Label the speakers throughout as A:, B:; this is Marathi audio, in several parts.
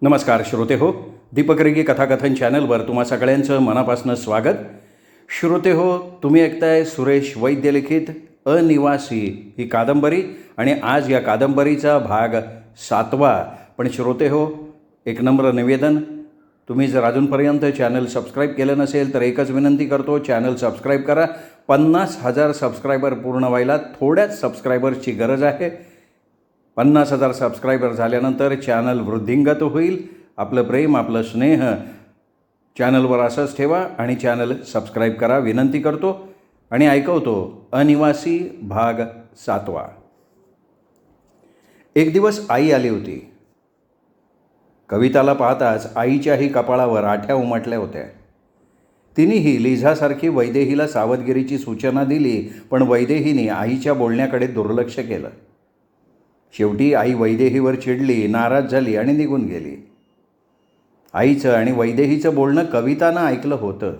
A: नमस्कार श्रोते हो, दीपक रेगी कथाकथन चॅनलवर तुम्हा सगळ्यांचं मनापासून स्वागत. श्रोते हो, तुम्ही ऐकताय सुरेश वैद्य लिखित अनिवासी ही कादंबरी आणि आज या कादंबरीचा भाग 7वा. पण श्रोते हो, एक नम्र निवेदन, तुम्ही जर अजूनपर्यंत चॅनल सबस्क्राईब केलं नसेल तर एकच विनंती करतो, चॅनल सबस्क्राईब करा. 50,000 सबस्क्रायबर पूर्ण व्हायला थोड्याच सबस्क्रायबर्सची गरज आहे. 50,000 सबस्क्रायबर झाल्यानंतर चॅनल वृद्धिंगत होईल. आपलं प्रेम, आपलं स्नेह चॅनलवर असंच ठेवा आणि चॅनल सबस्क्राईब करा विनंती करतो. आणि ऐकवतो अनिवासी भाग 7वा. एक दिवस आई आली होती. कविताला पाहताच आईच्याही कपाळावर आठ्या उमटल्या होत्या. तिनेही लिझासारखी वैदेहीला सावधगिरीची सूचना दिली, पण वैदेहीने आईच्या बोलण्याकडे दुर्लक्ष केलं. शेवटी आई वैदेहीवर चिडली, नाराज झाली आणि निघून गेली. आईचं आणि वैदेहीचं बोलणं कवितानं ऐकलं होतं.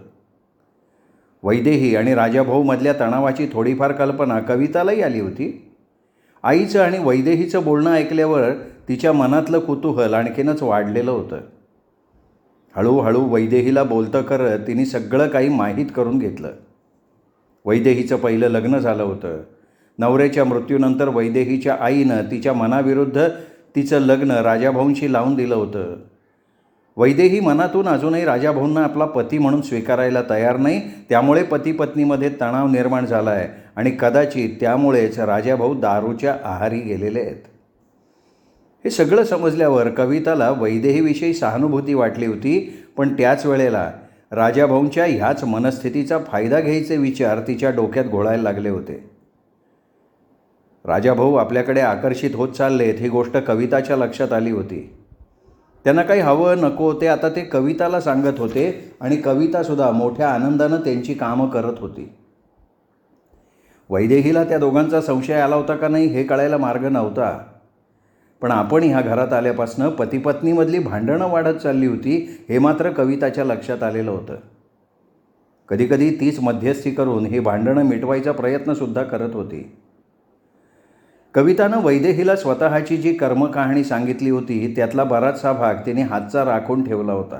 A: वैदेही आणि राजाभाऊमधल्या तणावाची थोडीफार कल्पना कवितालाही आली होती. आईचं आणि वैदेहीचं बोलणं ऐकल्यावर तिच्या मनातलं कुतूहल आणखीनच वाढलेलं होतं. हळूहळू वैदेहीला बोलतं करत तिने सगळं काही माहीत करून घेतलं. वैदेहीचं पहिलं लग्न झालं होतं. नवऱ्याच्या मृत्यूनंतर वैदेहीच्या आईनं तिच्या मनाविरुद्ध तिचं लग्न राजाभाऊंशी लावून दिलं होतं. वैदेही मनातून अजूनही राजाभाऊंना आपला पती म्हणून स्वीकारायला तयार नाही. त्यामुळे पती पत्नीमध्ये तणाव निर्माण झाला आहे आणि कदाचित त्यामुळेच राजाभाऊ दारूच्या आहारी गेलेले आहेत. हे सगळं समजल्यावर कविताला वैदेहीविषयी सहानुभूती वाटली होती, पण त्याच वेळेला राजाभाऊंच्या ह्याच मनस्थितीचा फायदा घ्यायचे विचार तिच्या डोक्यात घोळायला लागले होते. राजाभाऊ आपल्याकडे आकर्षित होत चाललेत ही गोष्ट कविताच्या लक्षात आली होती. त्यांना काही हवं नको ते आता ते कविताला सांगत होते आणि कवितासुद्धा मोठ्या आनंदानं त्यांची कामं करत होती. वैदेहीला त्या दोघांचा संशय आला होता का नाही हे कळायला मार्ग नव्हता. पण आपण ह्या घरात आल्यापासून पतीपत्नीमधली भांडणं वाढत चालली होती हे मात्र कविताच्या लक्षात आलेलं होतं. कधीकधी तीच मध्यस्थी करून ही भांडणं मिटवायचा प्रयत्नसुद्धा करत होती. कवितानं वैदेहीला स्वतःची जी कर्मकहाणी सांगितली होती त्यातला बराचसा भाग तिने हातचा राखून ठेवला होता.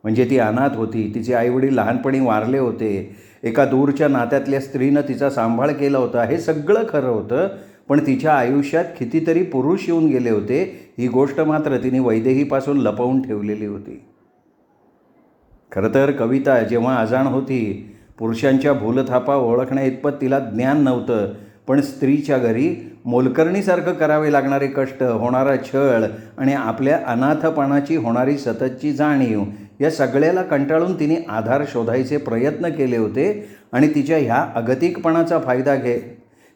A: म्हणजे ती अनाथ होती, तिचे आईवडील लहानपणी वारले होते, एका दूरच्या नात्यातल्या स्त्रीनं तिचा सांभाळ केला होता, हे सगळं खरं होतं. पण तिच्या आयुष्यात कितीतरी पुरुष येऊन गेले होते ही गोष्ट मात्र तिने वैदेहीपासून लपवून ठेवलेली होती. खरं तर कविता जेव्हा अजाण होती, पुरुषांच्या भूलथापा ओळखण्या इतपत तिला ज्ञान नव्हतं. पण स्त्रीच्या घरी मोलकरणीसारखं करावे लागणारे कष्ट, होणारा छळ आणि आपल्या अनाथपणाची होणारी सततची जाणीव या सगळ्याला कंटाळून तिने आधार शोधायचे प्रयत्न केले होते. आणि तिच्या ह्या अगतिकपणाचा फायदा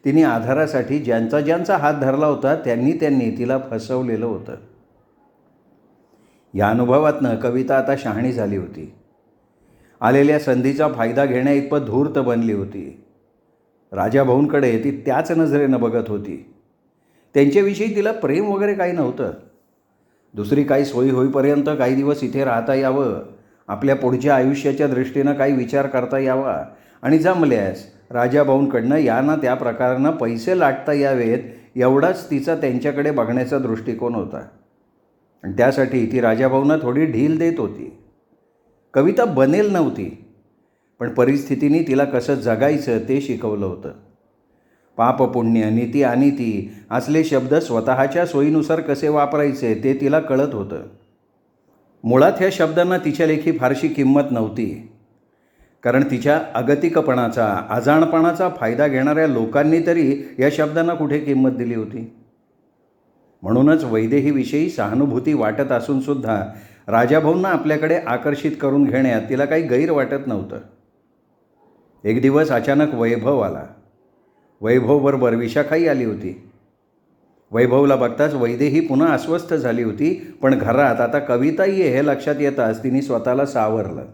A: तिने आधारासाठी ज्यांचा हात धरला होता त्यांनी तिला फसवलेलं होतं. या अनुभवातनं कविता आता शहाणी झाली होती. आलेल्या संधीचा फायदा घेण्या इतपत धूर्त बनली होती. राजाभाऊंकडे ती त्याच नजरेनं बघत होती. त्यांच्याविषयी तिला प्रेम वगैरे काही नव्हतं. दुसरी काही सोयी होईपर्यंत काही दिवस इथे राहता यावं, आपल्या पुढच्या आयुष्याच्या दृष्टीनं काही विचार करता यावा आणि जमल्यास राजाभाऊंकडनं या ना त्या प्रकारानं पैसे लाटता यावेत एवढाच तिचा त्यांच्याकडे बघण्याचा दृष्टिकोन होता. आणि त्यासाठी ती राजाभाऊंना थोडी ढील देत होती. कविता बनेल नव्हती, पण परिस्थितीने तिला कसं जगायचं ते शिकवलं होतं. पाप पुण्य, नीती अनिती असले शब्द स्वतःच्या सोयीनुसार कसे वापरायचे ते तिला कळत होतं. मुळात ह्या शब्दांना तिच्या लेखी फारशी किंमत नव्हती, कारण तिच्या अगतिकपणाचा, अजाणपणाचा फायदा घेणाऱ्या लोकांनी तरी या शब्दांना कुठे किंमत दिली होती. म्हणूनच वैदेहीविषयी सहानुभूती वाटत असूनसुद्धा राजाभाऊंना आपल्याकडे आकर्षित करून घेण्यात तिला काही गैर वाटत नव्हतं. एक दिवस अचानक वैभव आला. वैभवबरोबर विशाखाही आली होती. वैभवला बघताच वैदेही पुन्हा अस्वस्थ झाली होती. पण घरात आता कविताही आहे हे लक्षात येताच तिने स्वतःला सावरलं.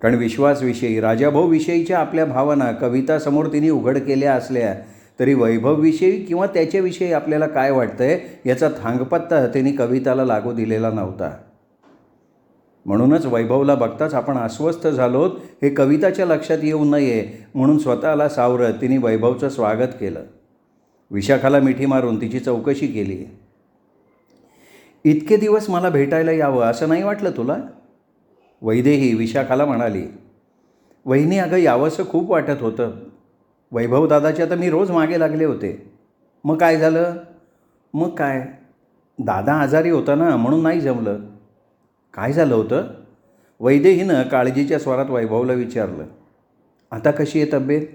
A: कारण विश्वासविषयी, राजाभाऊविषयीच्या आपल्या भावना कवितासमोर तिने उघड केल्या असल्या तरी वैभवविषयी किंवा त्याच्याविषयी आपल्याला काय वाटतंय याचा थांगपत्ता तिने कविताला लागू दिलेला नव्हता. म्हणूनच वैभवला बघताच आपण अस्वस्थ झालोत हे कविताच्या लक्षात येऊ नये म्हणून स्वतःला सावरत तिने वैभवचं स्वागत केलं. विशाखाला मिठी मारून तिची चौकशी केली. इतके दिवस मला भेटायला यावं असं नाही वाटलं तुला? वैदेही विशाखाला म्हणाली. वहिनी, अगं यावंसं खूप वाटत होतं. वैभवदादाच्या तर मी रोज मागे लागले होते. मग काय झालं? मग काय, दादा आजारी होता ना, म्हणून नाही जमलं. काय झालं होतं? वैदेहीनं काळजीच्या स्वरात वैभवला विचारलं. आता कशी आहे तब्येत?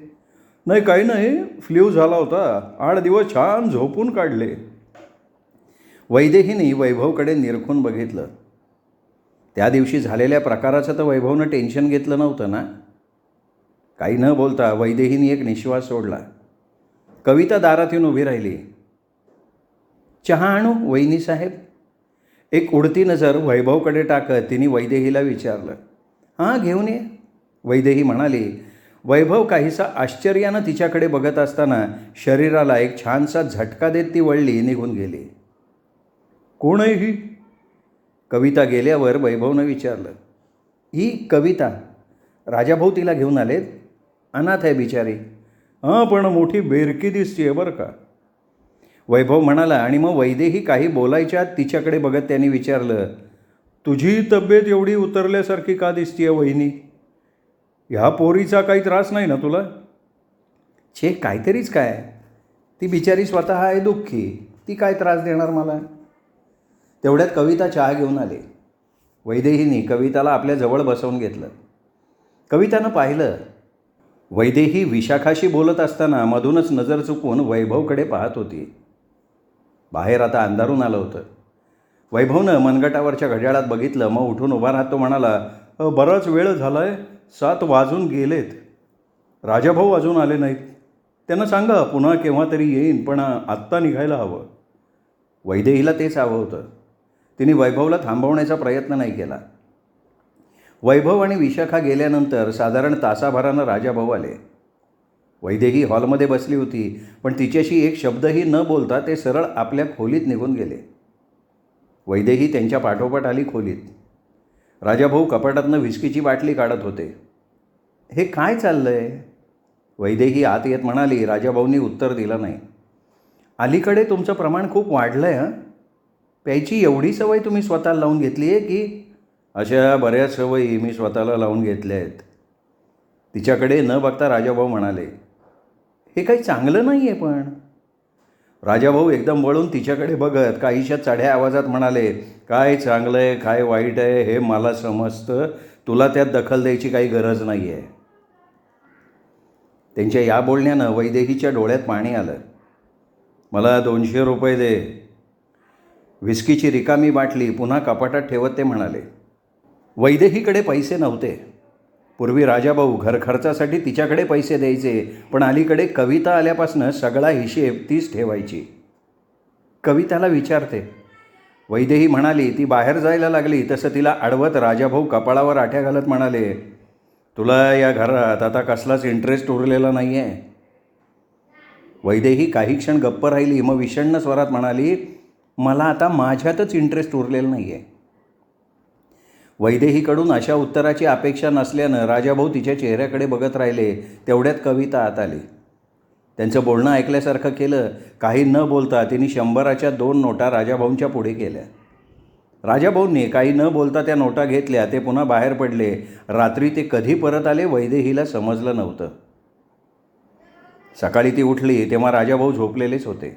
A: नाही, काही नाही, फ्ल्यू झाला होता. 8 दिवस छान झोपून काढले. वैदेहीने वैभवकडे निरखून बघितलं. त्या दिवशी झालेल्या प्रकाराचं तर वैभवनं टेन्शन घेतलं नव्हतं ना? काही न बोलता वैदेहीने एक निश्वास सोडला. कविता दारात येऊन उभी राहिली. चहा आणू वहिनीसाहेब? एक उडती नजर वैभवकडे टाकत तिने वैदेहीला विचारलं. हां, घेऊन ये, वैदेही म्हणाली. वैभव काहीसा आश्चर्यानं तिच्याकडे बघत असताना शरीराला एक छानसा झटका देत ती वळली, निघून गेली. कोण आहे ही? कविता गेल्यावर वैभवनं विचारलं. ही कविता. राजाभाऊ तिला घेऊन आलेत. अनाथ आहे बिचारी. हां, पण मोठी बेरकी दिसतीये बरं का. वैभव म्हणाला. आणि मग वैदेही काही बोलायच्या आत तिच्याकडे बघत त्यांनी विचारलं. तुझी तब्येत एवढी उतरल्यासारखी का दिसतीये वहिनी? ह्या पोरीचा काही त्रास नाही ना तुला? छे, काहीतरीच काय. ती बिचारी स्वतः आहे दुःखी, ती काय त्रास देणार मला? तेवढ्यात कविता चहा घेऊन आली. वैदेहीने कविताला आपल्या जवळ बसवून घेतलं. कवितानं पाहिलं. वैदेही विशाखाशी बोलत असताना मधूनच नजर चुकवून वैभवकडे पाहत होती. बाहेर आता अंधारून आलं होतं. वैभवनं मनगटावरच्या घड्याळात बघितलं. मग उठून उभा राहत तो म्हणाला. बराच वेळ झाला आहे, 7 वाजून गेलेत. राजाभाऊ अजून आले नाहीत. त्यांना सांगा पुन्हा केव्हा तरी येईन, पण आत्ता निघायला हवं. वैदेहीला तेच हवं होतं. तिने वैभवला थांबवण्याचा प्रयत्न नाही केला. वैभव आणि विशाखा गेल्यानंतर साधारण तासाभरानं राजाभाऊ आले. वैदेही हॉलमध्ये बसली होती, पण तिच्याशी एक शब्दही न बोलता ते सरळ आपल्या खोलीत निघून गेले. वैदेही त्यांच्या पाठोपाठ आली खोलीत. राजाभाऊ कपाटातनं विस्कीची बाटली काढत होते. हे काय चाललंय? वैदेही आत येत म्हणाली. राजाभाऊंनी उत्तर दिलं नाही. अलीकडे तुमचं प्रमाण खूप वाढलं आहे. प्यायची एवढी सवय तुम्ही स्वतःला लावून घेतली आहे की? अशा बऱ्याच सवयी मी स्वतःला लावून घेतल्या आहेत. तिच्याकडे न बघता राजाभाऊ म्हणाले. हे काही चांगलं नाही आहे पण. राजाभाऊ एकदम वळून तिच्याकडे बघत काहीशा चढ्या आवाजात म्हणाले. काय चांगलं आहे, काय वाईट आहे हे मला समजतं. तुला त्यात दखल द्यायची काही गरज नाही आहे. त्यांच्या या बोलण्यानं वैदेहीच्या डोळ्यात पाणी आलं. मला 200 रुपये दे. विस्कीची रिकामी बाटली पुन्हा कपाटात ठेवत ते म्हणाले. वैदेहीकडे पैसे नव्हते. पूर्वी राजाभाऊ घरखर्चासाठी तिच्याकडे पैसे द्यायचे, पण अलीकडे कविता आल्यापासून सगळा हिशेब तीच ठेवायची. कविताला विचारते. वैदेही म्हणाली. ती बाहेर जायला लागली तसं तिला अडवत राजाभाऊ कपाळावर आठ्या घालत म्हणाले. तुला या घरात आता कसलाच इंटरेस्ट उरलेला नाही आहे. वैदेही काही क्षण गप्प राहिली. मग विषण्ण स्वरात म्हणाली. मला आता माझ्यातच इंटरेस्ट उरलेला नाही आहे. वैदेहीकडून अशा उत्तराची अपेक्षा नसल्यानं राजाभाऊ तिच्या चेहऱ्याकडे बघत राहिले. तेवढ्यात कविता आत आली. त्यांचं बोलणं ऐकल्यासारखं केलं. काही न बोलता तिने 100च्या 2 नोटा राजाभाऊंच्या पुढे केल्या. राजाभाऊंनी काही न बोलता त्या नोटा घेतल्या. ते पुन्हा बाहेर पडले. रात्री ते कधी परत आले वैदेहीला समजलं नव्हतं. सकाळी ती उठली तेव्हा राजाभाऊ झोपलेलेच होते.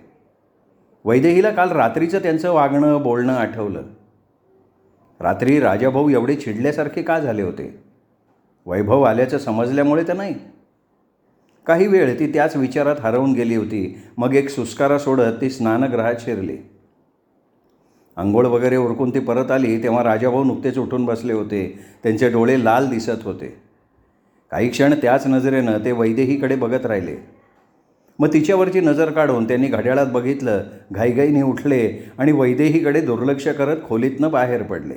A: वैदेहीला काल रात्रीचं त्यांचं वागणं बोलणं आठवलं. रात्री राजाभाऊ एवढे चिडल्यासारखे का झाले होते? वैभव आल्याचं समजल्यामुळे तर नाही. काही वेळ ती त्याच विचारात हरवून गेली होती. मग एक सुस्कारा सोडत ती स्नानगृहात शिरली. अंघोळ वगैरे उरकून ती परत आली तेव्हा राजाभाऊ नुकतेच उठून बसले होते. त्यांचे डोळे लाल दिसत होते. काही क्षण त्याच नजरेनं ते वैदेहीकडे बघत राहिले. मग तिच्यावरची नजर काढून त्यांनी घड्याळात बघितलं. घाईघाईने उठले आणि वैदेहीकडे दुर्लक्ष करत खोलीतनं बाहेर पडले.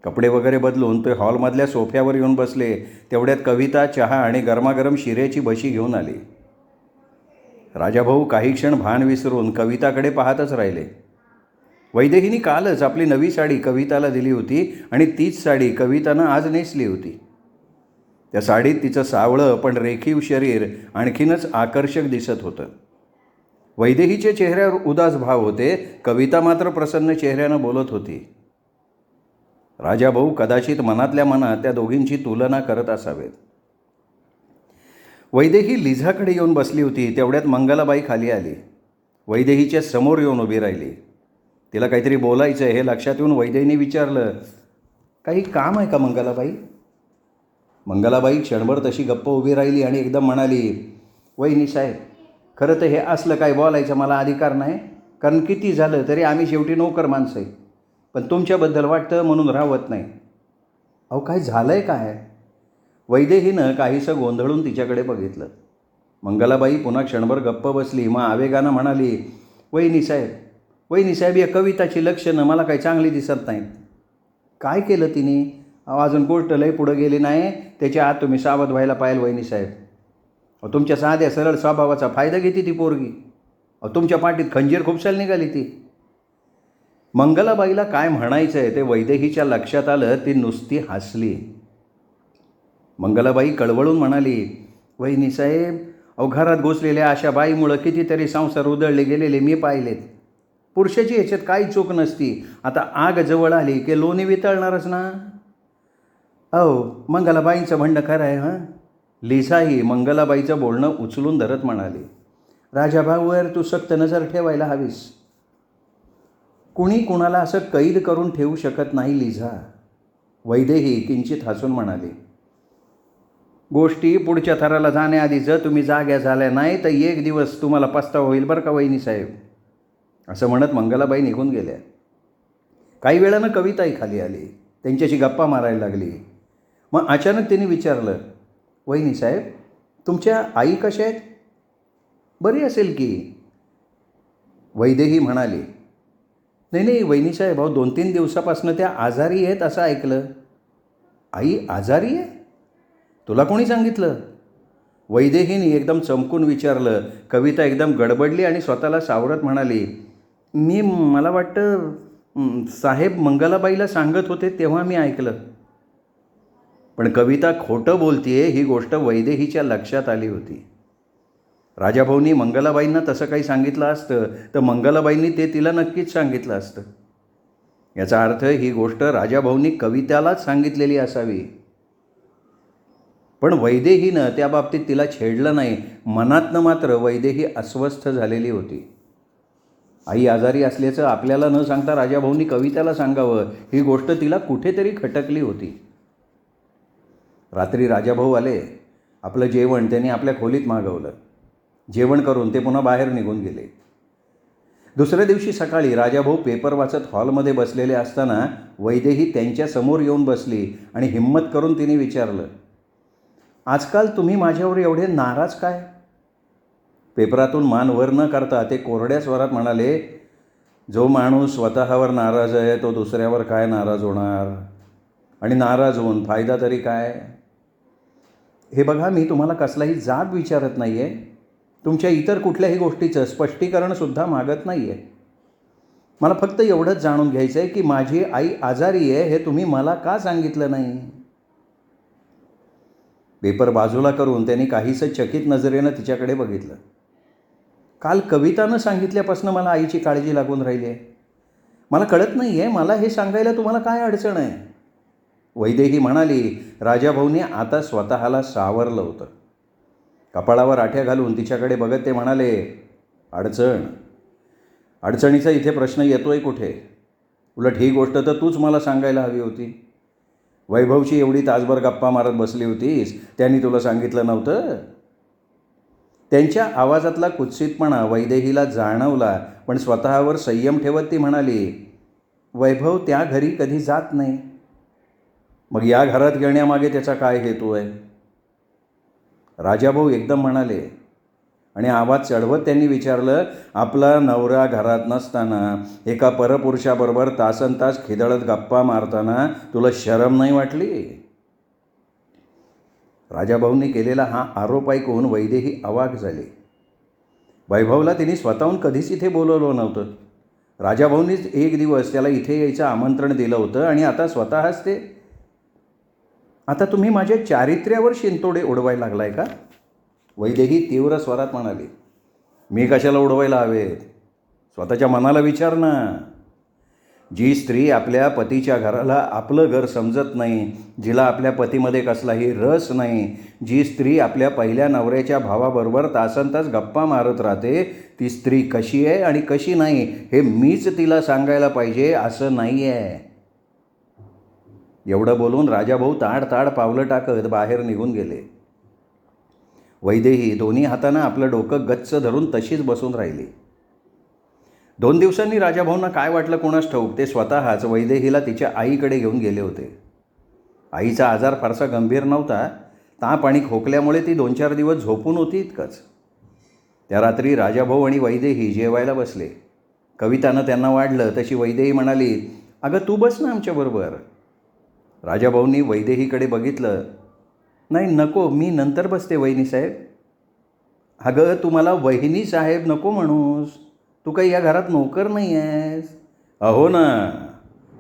A: कपडे वगैरे बदलून ते हॉलमधल्या सोफ्यावर येऊन बसले. तेवढ्यात कविता चहा आणि गरमागरम शिऱ्याची बशी घेऊन आली. राजाभाऊ काही क्षण भान विसरून कविताकडे पाहतच राहिले. वैदेहीने कालच आपली नवी साडी कविताला दिली होती आणि तीच साडी कवितानं आज नेसली होती. त्या साडीत तिचं सावळं पण रेखीव शरीर आणखीनच आकर्षक दिसत होतं. वैदेहीच्या चेहऱ्यावर उदास भाव होते. कविता मात्र प्रसन्न चेहऱ्यानं बोलत होती. राजाभाऊ कदाचित मनातल्या मनात त्या दोघींची तुलना करत असावेत. वैदेही लिझाकडे येऊन बसली होती. तेवढ्यात मंगलाबाई खाली आली. वैदेहीच्या समोर येऊन उभी राहिली. तिला काहीतरी बोलायचं आहे हे लक्षात येऊन वैदेहीने विचारलं, काही काम आहे का मंगलाबाई? मंगलाबाई क्षणभर तशी गप्प उभी राहिली आणि एकदम म्हणाली, वहिनी साहेब, खरं तर हे असलं काय बोलायचं मला अधिकार नाही, कारण किती झालं तरी आम्ही शेवटी नोकर माणसं आहे. पण तुमच्याबद्दल वाटतं म्हणून राहत नाही. अहो काय झालं आहे काय? वैदेहीनं काहीसं गोंधळून तिच्याकडे बघितलं. मंगलाबाई पुन्हा क्षणभर गप्प बसली. मग आवेगानं म्हणाली, वहिनी साहेब, या कविताची लक्षणं मला काही चांगली दिसत नाहीत. काय केलं तिने? अजून गोष्ट लय पुढं गेली नाही, त्याच्या आत तुम्ही सावध व्हायला पाहिजे वहिनी साहेब. तुमच्या साध्या सरळ स्वभावाचा फायदा घेते ती पोरगी. तुमच्या पाठीत खंजीर खुपसायला निघाली ती. मंगलाबाईला काय म्हणायचं आहे ते वैदेहीच्या लक्षात आलं. ती नुसती हसली. मंगलाबाई कळवळून म्हणाली, वहिनी साहेब, घरात घुसलेल्या अशा बाईमुळं कितीतरी संसार उधळले गेलेले मी पाहिलेत. पुरुषाची ह्याच्यात काही चूक नसती. आता आग जवळ आली की लोणी वितळणारच ना. मंगलाबाईंचं म्हणणं खरं आहे. लिझाही मंगलाबाईचं बोलणं उचलून धरत म्हणाली, राजाभाऊवर तू सक्त नजर ठेवायला हवीस. कुणी कुणाला असं कैद करून ठेवू शकत नाही लिझा. वैदेही किंचित हसून म्हणाली, गोष्टी पुढच्या थराला जाण्याआधी जर तुम्ही जाग्या झाल्या नाही तर एक दिवस तुम्हाला पस्तावा होईल बरं का वहिनी साहेब. असं म्हणत मंगलाबाई निघून गेल्या. काही वेळानं कविताही खाली आली. त्यांच्याशी गप्पा मारायला लागली. मग अचानक तिने विचारलं, वहिनी साहेब, तुमच्या आई कशा आहेत? बरी असेल की? वैदेही म्हणाली, नाही वहिनी साहेब, 2-3 दिवसापासून त्या आजारी आहेत असं ऐकलं. आई आजारी आहे? तुला कोणी सांगितलं? वैदेहीने एकदम चमकून विचारलं. कविता एकदम गडबडली आणि स्वतःला सावरत म्हणाली, मला वाटतं साहेब मंगलाबाईला सांगत होते तेव्हा मी ऐकलं. पण कविता खोटं बोलतीये ही गोष्ट वैदेहीच्या लक्षात आली होती. राजाभाऊंनी मंगलाबाईंना तसं काही सांगितलं असतं तर मंगलाबाईंनी ते तिला नक्कीच सांगितलं असतं. याचा अर्थ ही गोष्ट राजाभाऊंनी कवितालाच सांगितलेली असावी. पण वैदेहीनं त्या बाबतीत तिला छेडलं नाही. मनातनं मात्र वैदेही अस्वस्थ झालेली होती. आई आजारी असल्याचं आपल्याला न सांगता राजाभाऊंनी कविताला सांगावं ही गोष्ट तिला कुठेतरी खटकली होती. रात्री राजाभाऊ आले. आपलं जेवण त्यांनी आपल्या खोलीत मागवलं. जेवण करून ते पुन्हा बाहेर निघून गेले. दुसऱ्या दिवशी सकाळी राजाभाऊ पेपर वाचत हॉलमध्ये बसलेले असताना वैदेही त्यांच्यासमोर येऊन बसली आणि हिम्मत करून तिने विचारलं, आजकाल तुम्ही माझ्यावर एवढे नाराज काय? पेपरातून मान वर न करता ते कोरड्या स्वरात म्हणाले, जो माणूस स्वतःवर नाराज आहे तो दुसऱ्यावर काय नाराज होणार? आणि नाराज होऊन फायदा तरी काय? हे बघा, मी तुम्हाला कसलाही जाब विचारत नाही आहे. तुमच्या इतर कुठल्याही गोष्टीचं स्पष्टीकरणसुद्धा मागत नाही आहे. मला फक्त एवढंच जाणून घ्यायचं आहे की माझी आई आजारी आहे हे तुम्ही मला का सांगितलं नाही? पेपर बाजूला करून त्यांनी काहीसं चकित नजरेनं तिच्याकडे बघितलं. काल कवितानं सांगितल्यापासून मला आईची काळजी लागून राहिली आहे. मला कळत नाही आहे, मला हे सांगायला तुम्हाला काय अडचण आहे? वैदेही म्हणाली. राजाभाऊंनी आता स्वतःला सावरलं होतं. कपाळावर आठ्या घालून तिच्याकडे बघत ते म्हणाले, अडचणीचा इथे प्रश्न येतोय कुठे? उलट ही गोष्ट तर तूच मला सांगायला हवी होती. वैभवची एवढी तासभर गप्पा मारत बसली होतीस, त्यांनी तुला सांगितलं नव्हतं? त्यांच्या आवाजातला कुत्सितपणा वैदेहीला जाणवला. पण स्वतःवर संयम ठेवत ती म्हणाली, वैभव त्या घरी कधी जात नाही. मग या घरात घेण्यामागे त्याचा काय हेतू आहे? राजाभाऊ एकदम म्हणाले आणि आवाज चढवत त्यांनी विचारलं, आपला नवरा घरात नसताना एका परपुरुषाबरोबर तासनतास खिदळत गप्पा मारताना तुला शरम नाही वाटली? राजाभाऊंनी केलेला हा आरोप ऐकून वैदेही अवाक झाली. वैभवला तिने स्वतःहून कधीच इथे बोलवलं नव्हतं. राजाभाऊंनीच एक दिवस त्याला इथे यायचं आमंत्रण दिलं होतं आणि आता स्वतःच ते. आता तुम्ही माझ्या चारित्र्यावर शिंतोडे उडवायला लागलाय का? वैदेही तीव्र स्वरात म्हणाली. मी कशाला उडवायला हवेत? स्वतःच्या मनाला विचार ना. जी स्त्री आपल्या पतीच्या घराला आपलं घर समजत नाही, जिला आपल्या पतीमध्ये कसलाही रस नाही, जी स्त्री आपल्या पहिल्या नवऱ्याच्या भावाबरोबर तासनतास गप्पा मारत राहते, ती स्त्री कशी आहे आणि कशी नाही हे मीच तिला सांगायला पाहिजे असं नाही आहे. एवढं बोलून राजाभाऊ ताड पावलं टाकत बाहेर निघून गेले. वैदेही दोन्ही हातानं आपलं डोकं गच्च धरून तशीच बसून राहिली. 2 दिवसांनी राजाभाऊंना काय वाटलं कोणास ठाऊक, ते स्वतःच वैदेहीला तिच्या आईकडे घेऊन गेले होते. आईचा आजार फारसा गंभीर नव्हता. ताप आणि खोकल्यामुळे ती 2-4 दिवस झोपून होती इतकंच. त्या रात्री राजाभाऊ आणि वैदेही जेवायला बसले. कवितानं त्यांना वाढलं तशी वैदेही म्हणाली, अगं तू बस ना आमच्याबरोबर. राजाभाऊंनी वैदेहीकडे बघितलं. नाही नको, मी नंतर बसते वहिनीसाहेब. अगं तू मला वहिनी साहेब नको म्हणूस, तू काही या घरात नोकर नाही आहेस. अहो ना,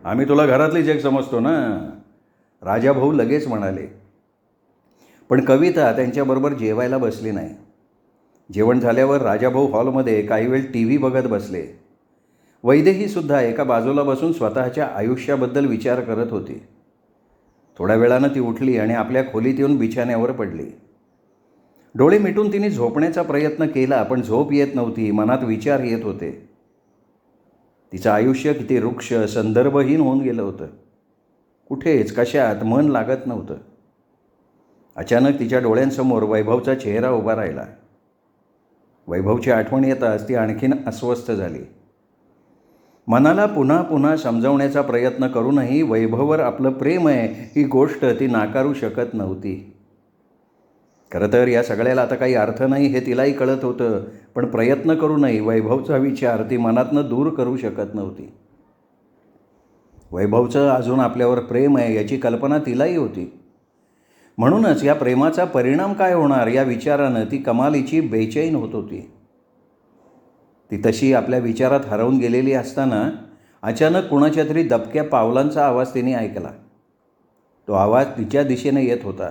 A: आम्ही तुला घरातलीच एक समजतो ना, राजाभाऊ लगेच म्हणाले. पण कविता त्यांच्याबरोबर जेवायला बसली नाही. जेवण झाल्यावर राजाभाऊ हॉलमध्ये काही वेळ TV बघत बसले. वैदेहीसुद्धा एका बाजूला बसून स्वतःच्या आयुष्याबद्दल विचार करत होती. थोड्या वेळानं ती उठली आणि आपल्या खोलीत येऊन बिछाण्यावर पडली. डोळे मिटून तिने झोपण्याचा प्रयत्न केला, पण झोप येत नव्हती. मनात विचार येत होते. तिचं आयुष्य किती रुक्ष संदर्भहीन होऊन गेलं होतं. कुठेच कशात मन लागत नव्हतं. अचानक तिच्या डोळ्यांसमोर वैभवचा चेहरा उभा राहिला. वैभवची आठवण येताच ती आणखीन अस्वस्थ झाली. मनाला पुन्हा पुन्हा समजावण्याचा प्रयत्न करूनही वैभववर आपलं प्रेम आहे ही गोष्ट ती नाकारू शकत नव्हती. खरं तर या सगळ्याला आता काही अर्थ नाही हे तिलाही कळत होतं, पण प्रयत्न करूनही वैभवचा विचार ती मनातनं दूर करू शकत नव्हती. वैभवचं अजून आपल्यावर प्रेम आहे याची कल्पना तिलाही होती. म्हणूनच या प्रेमाचा परिणाम काय होणार या विचारानं ती कमालीची बेचैन होत होती. ती तशी आपल्या विचारात हरवून गेलेली असताना अचानक कुणाच्या तरी दबक्या पावलांचा आवाज तिने ऐकला. तो आवाज तिच्या दिशेने येत होता.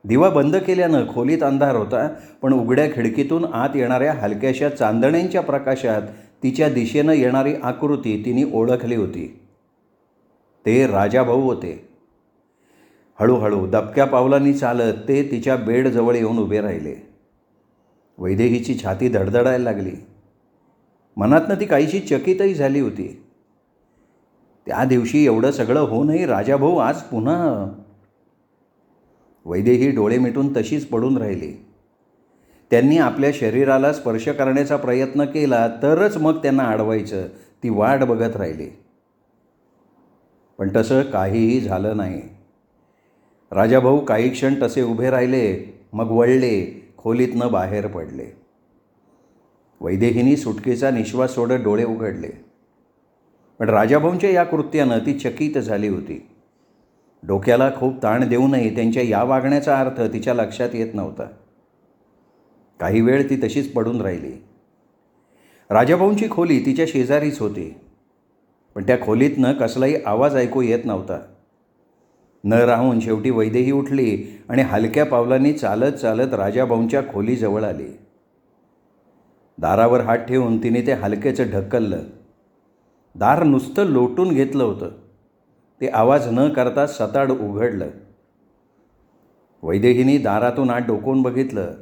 A: दिवा बंद केल्यानं खोलीत अंधार होता, पण उघड्या खिडकीतून आत येणाऱ्या हलक्याशा चांदण्यांच्या प्रकाशात तिच्या दिशेनं येणारी आकृती तिने ओळखली होती. ते राजाभाऊ होते. हळूहळू दबक्या पावलांनी चालत ते तिच्या बेडजवळ येऊन उभे राहिले. वैदेहीची छाती धडधडायला लागली. मनातनं ती काहीशी चकितही झाली होती. त्या दिवशी एवढं सगळं होऊनही राजाभाऊ आज पुन्हा. वैदेही डोळे मिटून तशीच पडून राहिली. त्यांनी आपल्या शरीराला स्पर्श करण्याचा प्रयत्न केला तरच मग त्यांना अडवायचं. ती वाट बघत राहिली. पण तसं काहीही झालं नाही. राजाभाऊ काही क्षण तसे उभे राहिले, मग वळले, खोलीतनं बाहेर पडले. वैदेहीने सुटकेचा निश्वास सोडत डोळे उघडले. पण राजाभाऊंच्या या कृत्यानं ती चकित झाली होती. डोक्याला खूप ताण देऊनही त्यांच्या या वागण्याचा अर्थ तिच्या लक्षात येत नव्हता. काही वेळ ती तशीच पडून राहिली. राजाभाऊंची खोली तिच्या शेजारीच होती, पण त्या खोलीतनं कसलाही आवाज ऐकू येत नव्हता. न राहून शेवटी वैदेही उठली आणि हलक्या पावलांनी चालत चालत राजाभाऊंच्या खोलीजवळ आली. दारावर हात ठेवून तिने ते हलकेचं ढकललं. दार नुसतं लोटून घेतलं होतं. ते आवाज न करता सताड उघडलं. वैदेहीने दारातून आत डोकावून बघितलं.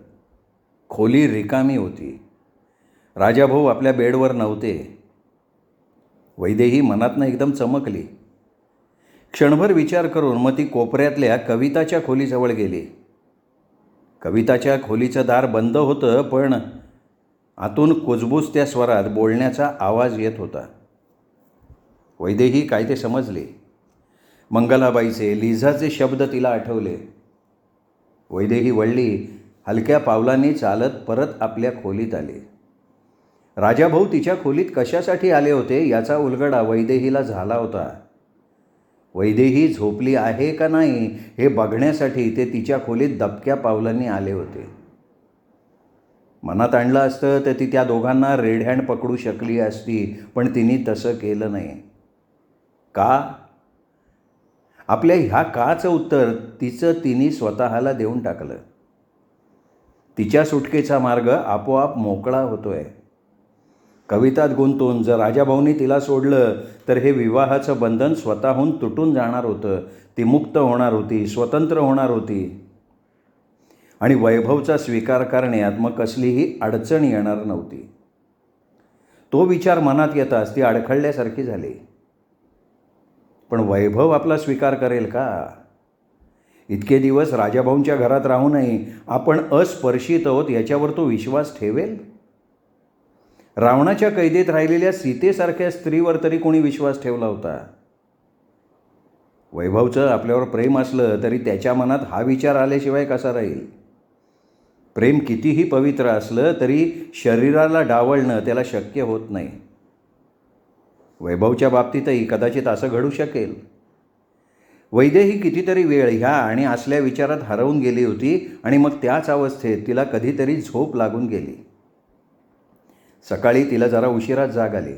A: खोली रिकामी होती. राजाभाऊ आपल्या बेडवर नव्हते. वैदेही मनातनं एकदम चमकली. क्षणभर विचार करून मग ती कोपऱ्यातल्या कविताच्या खोलीजवळ गेली. कविताच्या खोलीचं दार बंद होतं, पण आतून कुजबुजत्या स्वरात बोलण्याचा आवाज येत होता. वैदेही काय ते समजली. मंगलाबाईचे, लिझाचे शब्द तिला आठवले. वैदेही वळली, हलक्या पावलांनी चालत परत आपल्या खोलीत आली. राजाभाऊ तिच्या खोलीत कशासाठी आले होते याचा उलगडा वैदेहीला झाला होता. वैदेही झोपली आहे का नाही हे बघण्यासाठी ते तिच्या खोलीत दबक्या पावलांनी आले होते. मनात आणलं असतं तर ती त्या दोघांना रेड हँड पकडू शकली असती, पण तिने तसं केलं नाही. का? आपल्या ह्या काचं उत्तर तिने स्वतःला देऊन टाकलं. तिच्या सुटकेचा मार्ग आपोआप मोकळा होतोय. कवितात गुंतून जर राजाभाऊंनी तिला सोडलं तर हे विवाहाचं बंधन स्वतःहून तुटून जाणार होतं. ती मुक्त होणार होती, स्वतंत्र होणार होती आणि वैभवचा स्वीकार करण्यात मग कसलीही अडचण येणार नव्हती. तो विचार मनात येताच ती अडखळल्यासारखी झाली. पण वैभव आपला स्वीकार करेल का? इतके दिवस राजाभाऊंच्या घरात राहूनही आपण अस्पर्शित आहोत याच्यावर तो विश्वास ठेवेल? रावणाच्या कैदेत राहिलेल्या सीतेसारख्या स्त्रीवर तरी कोणी विश्वास ठेवला होता? वैभवचं आपल्यावर प्रेम असलं तरी त्याच्या मनात हा विचार आल्याशिवाय कसा राहील? प्रेम कितीही पवित्र असलं तरी शरीराला डावलणं त्याला शक्य होत नाही. वैभवच्या बाबतीतही कदाचित असं घडू शकेल. वैदेही कितीतरी वेळ ह्या आणि असल्या विचारात हरवून गेली होती आणि मग त्याच अवस्थेत तिला कधीतरी झोप लागून गेली. सकाळी तिला जरा उशिराच जाग आली.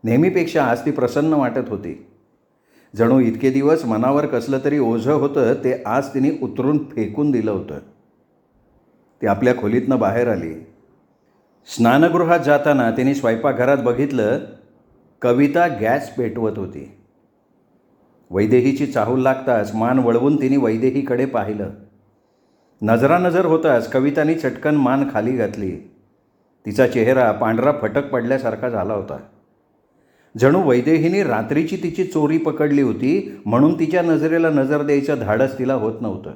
A: नेहमीपेक्षा आज ती प्रसन्न वाटत होती. जणू इतके दिवस मनावर कसलं तरी ओझं होतं ते आज तिने उतरून फेकून दिलं होतं. ती आपल्या खोलीतनं बाहेर आली. स्नानगृहात जाताना तिने स्वयंपाकघरात बघितलं, कविता गॅस पेटवत होती. वैदेहीची चाहूल लागताच मान वळवून तिने वैदेहीकडे पाहिलं. नजरानजर होताच कवितानी चटकन मान खाली घातली. तिचा चेहरा पांढरा फटक पडल्यासारखा झाला होता. जणू वैदेहीने रात्रीची तिची चोरी पकडली होती म्हणून तिच्या नजरेला नजर द्यायचं धाडस तिला होत नव्हतं.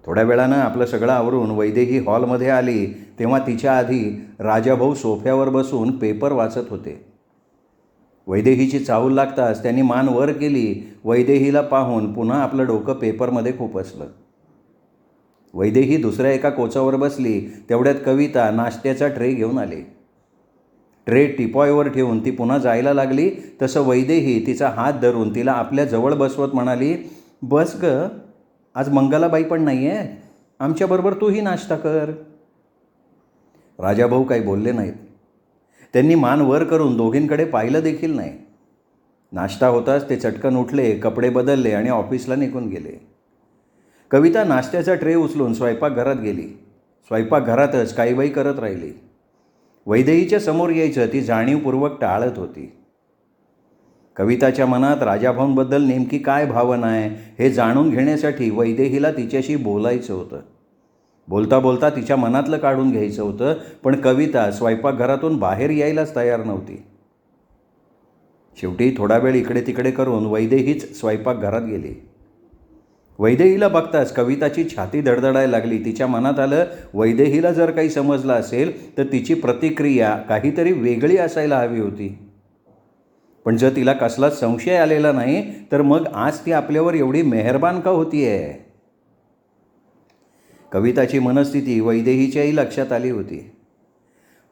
A: थोड्या वेळानं आपलं सगळं आवरून वैदेही हॉलमध्ये आली तेव्हा तिच्या आधी राजाभाऊ सोफ्यावर बसून पेपर वाचत होते. वैदेहीची चाहूल लागताच त्यांनी मान वर केली. वैदेहीला पाहून पुन्हा आपलं डोकं पेपरमध्ये खुपसलं. वैदेही दुसऱ्या एका कोचावर बसली. तेवढ्यात कविता नाश्त्याचा ट्रे घेऊन आली. ट्रे टिपॉयवर ठेवून ती पुन्हा जायला लागली तसं वैदेही तिचा हात धरून तिला आपल्या जवळ बसवत म्हणाली, बस ग, आज मंगलाबाई पण नाही आहे, आमच्याबरोबर तूही नाश्ता कर. राजाभाऊ काही बोलले नाहीत. त्यांनी मान वर करून दोघींकडे पाहिलं देखील नाही. नाश्ता होताच ते चटकन उठले, कपडे बदलले आणि ऑफिसला निघून गेले. कविता नाश्त्याचा ट्रे उचलून स्वयंपाकघरात गेली. स्वयंपाकघरातच काही बाई करत राहिली. वैदेहीच्या समोर यायचं ती जाणीवपूर्वक टाळत होती. कविताच्या मनात राजाभाऊंबद्दल नेमकी काय भावना आहे हे जाणून घेण्यासाठी वैदेहीला तिच्याशी बोलायचं होतं. बोलता बोलता तिच्या मनातलं काढून घ्यायचं होतं. पण कविता स्वयंपाकघरातून बाहेर यायलाच तयार नव्हती. शेवटी थोडा वेळ इकडे तिकडे करून वैदेहीच स्वयंपाकघरात गेली. वैदेहीला बघताच कविताची छाती धडधडायला लागली. तिच्या मनात आलं, वैदेहीला जर काही समजलं असेल तर तिची प्रतिक्रिया काहीतरी वेगळी असायला हवी होती. पण जर तिला कसलाच संशय आलेला नाही तर मग आज ती आपल्यावर एवढी मेहरबान का होतीये? कविताची मनस्थिती वैदेहीच्याही लक्षात आली होती.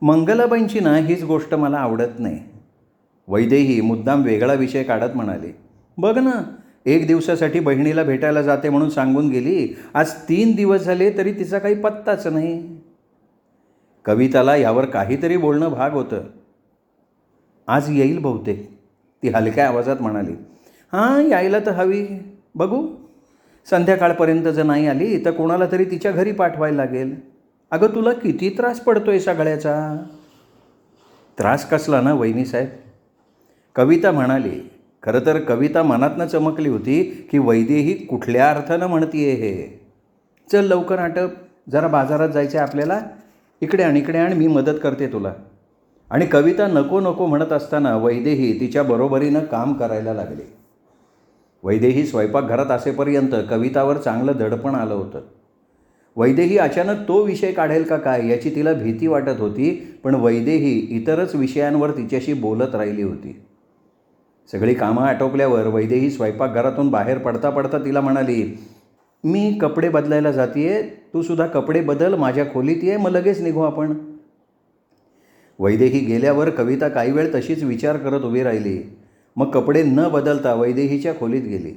A: मंगलाबाईंची ना हीच गोष्ट मला आवडत नाही. वैदेही मुद्दाम वेगळा विषय काढत म्हणाली, बघ ना, 1 दिवसासाठी बहिणीला भेटायला जाते म्हणून सांगून गेली. आज 3 दिवस झाले तरी तिचा काही पत्ताच नाही. कविताला यावर काहीतरी बोलणं भाग होतं. आज येईल बहुतेक, ती हलक्या आवाजात म्हणाली. हां, यायला तर हवी, बघू. संध्याकाळपर्यंत जर नाही आली तर कोणाला तरी तिच्या घरी पाठवायला लागेल. अगं, तुला किती त्रास पडतोय सगळ्याचा? त्रास कसला ना वहिनीसाहेब, कविता म्हणाली. खरं तर कविता मनातनं चमकली होती की वैदेही कुठल्या अर्थानं म्हणतीये हे. चल लवकर आटप, जरा बाजारात जायचं आहे आपल्याला. इकडे आण, मी मदत करते तुला. आणि कविता नको नको म्हणत असताना वैदेही तिच्या बरोबरीनं काम करायला लागली. वैदेही स्वयंपाकघरात असेपर्यंत कवितावर चांगलं दडपण आलं होतं. वैदेही अचानक तो विषय काढेल का काय याची तिला भीती वाटत होती. पण वैदेही इतरच विषयांवर तिच्याशी बोलत राहिली होती. सगळी कामं आटोपल्यावर वैदेही स्वयंपाकघरातून बाहेर पडता पडता तिला म्हणाली, मी कपडे बदलायला जातीये, तू सुद्धा कपडे बदल, माझ्या खोलीत ये, मग लगेच निघू आपण. वैदेही गेल्यावर कविता काही वेळ तशीच विचार करत उभी राहिली. मग कपडे न बदलता वैदेहीच्या खोलीत गेली.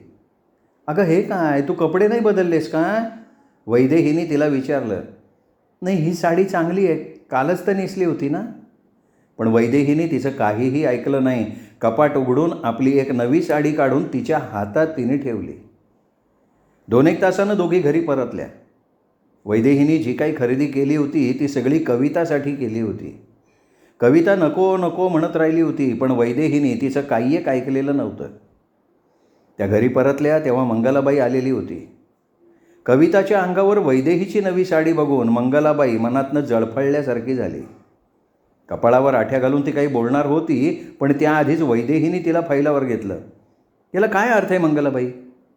A: अगं हे काय, तू कपडे नाही बदललेस का? वैदेहीने तिला विचारलं. नाही, ही साडी चांगली आहे, कालच तर नेसली होती ना. पण वैदेहीने तिचं काहीही ऐकलं नाही. कपाट उघडून आपली एक नवी साडी काढून तिच्या हातात तिने ठेवली. 2-1 तासानं दोघी घरी परतल्या. वैदेहीने जी काही खरेदी केली होती ती सगळी कवितासाठी केली होती. कविता नको नको म्हणत राहिली होती, पण वैदेहीने तिचं काही एक ऐकलेलं नव्हतं. त्या घरी परतल्या तेव्हा मंगलाबाई आलेली होती. कविताच्या अंगावर वैदेहीची नवी साडी बघून मंगलाबाई मनातनं जळफळल्यासारखी झाली. कपाळावर आठ्या घालून ती काही बोलणार होती, पण त्याआधीच वैदेहीने तिला फैलावर घेतलं. याला काय अर्थ आहे मंगलाबाई?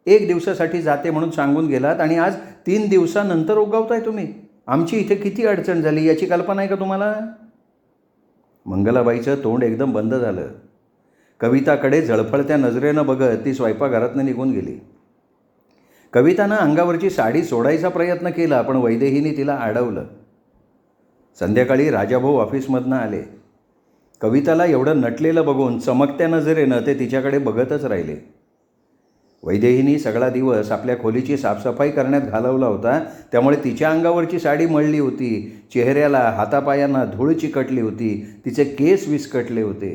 A: 1 दिवसासाठी जाते म्हणून सांगून गेलात आणि आज 3 दिवसानंतर उगवताय तुम्ही. आमची इथे किती अडचण झाली याची कल्पना आहे का तुम्हाला? मंगलाबाईचं तोंड एकदम बंद झालं. कविताकडे जळफळत्या नजरेनं बघत ती स्वयंपाकघरातनं निघून गेली. कवितानं अंगावरची साडी सोडायचा प्रयत्न केला, पण वैदेहीने तिला अडवलं. संध्याकाळी राजाभाऊ ऑफिसमधनं आले. कविताला एवढं नटलेलं बघून चमकत्या नजरेनं ते तिच्याकडे बघतच राहिले. वैदेहीने सगळा दिवस आपल्या खोलीची साफसफाई करण्यात घालवला होता, त्यामुळे तिच्या अंगावरची साडी मळली होती. चेहऱ्याला हातापायांना धूळ चिकटली होती. तिचे केस विस्कटले होते.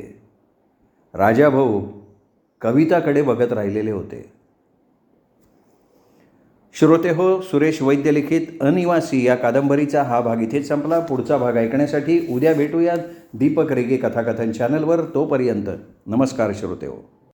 A: राजाभाऊ कविताकडे बघत राहिलेले होते. श्रोते हो, सुरेश वैद्य लिखित अनिवासी या कादंबरीचा हा भाग इथेच संपला. पुढचा भाग ऐकण्यासाठी उद्या भेटूयात दीपक रेगे कथाकथन चॅनलवर. तोपर्यंत नमस्कार श्रोते हो.